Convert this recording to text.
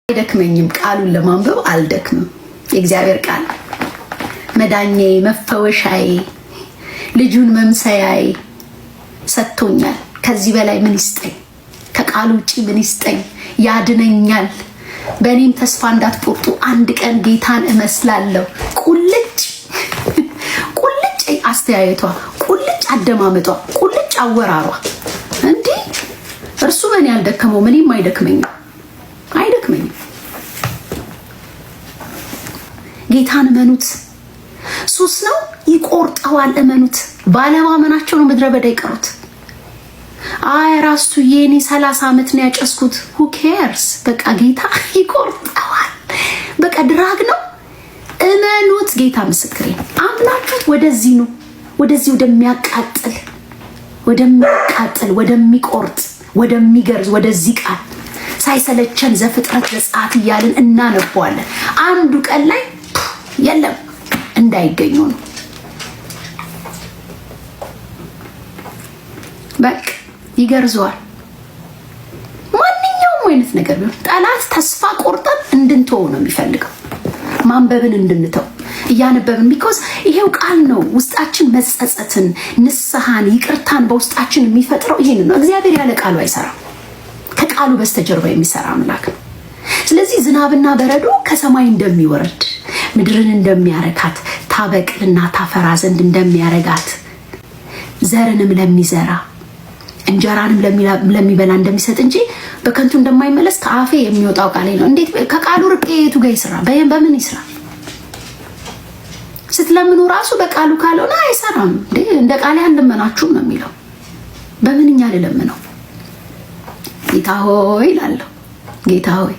አይደክመኝም ቃሉን ለማንበብ አልደክምም። የእግዚአብሔር ቃል መዳኛዬ መፈወሻዬ ልጁን መምሰያዬ ሰጥቶኛል። ከዚህ በላይ ምን ይስጠኝ? ከቃሉ ውጪ ምን ይስጠኝ? ያድነኛል። በእኔም ተስፋ እንዳትቆርጡ አንድ ቀን ጌታን እመስላለሁ። ቁልጭ ቁልጭ አስተያየቷ፣ ቁልጭ አደማመጧ፣ ቁልጭ አወራሯ እንዴ! እርሱ በእኔ ያልደከመው ምንም አይደክመኝም። ጌታን እመኑት። ሱስ ነው ይቆርጠዋል። እመኑት። ባለማመናቸው ነው ምድረ በዳ ይቀሩት። አይ ራሱ የኔ 30 ዓመት ነው ያጨስኩት። who cares? በቃ ጌታ ይቆርጠዋል። በቃ ድራግ ነው። እመኑት። ጌታ ምስክሬ። አምናችሁት ወደዚህ ነው፣ ወደዚህ ወደሚያቃጥል ወደሚቆርጥ ወደሚገርዝ ወደዚህ ቃል ሳይሰለቸን ዘፍጥረት ዘጸአት እያልን እናነባዋለን። አንዱ ቀን ላይ የለም እንዳይገኙ ነው። በቃ ይገርዘዋል። ማንኛውም አይነት ነገር ቢሆን ጠላት ተስፋ ቆርጠን እንድንተው ነው የሚፈልገው። ማንበብን እንድንተው እያነበብን ቢኮዝ ይሄው ቃል ነው ውስጣችን መጸጸትን፣ ንስሐን፣ ይቅርታን በውስጣችን የሚፈጥረው ይሄን ነው። እግዚአብሔር ያለ ቃሉ አይሰራም። ከቃሉ በስተጀርባ የሚሰራ አምላክ ነው። ስለዚህ ዝናብና በረዶ ከሰማይ እንደሚወርድ ምድርን እንደሚያረካት ታበቅልና ታፈራ ዘንድ እንደሚያረጋት ዘርንም ለሚዘራ እንጀራንም ለሚበላ እንደሚሰጥ እንጂ በከንቱ እንደማይመለስ ከአፌ የሚወጣው ቃሌ ነው። እንዴት ከቃሉ ርቄ የቱ ጋር ይስራ? በምን ይስራ? ስትለምኑ ራሱ በቃሉ ካልሆነ አይሰራም። እንደ ቃሌ አልለመናችሁም ነው የሚለው። በምንኛ ልለምነው? ጌታ ሆይ እላለሁ። ጌታ ሆይ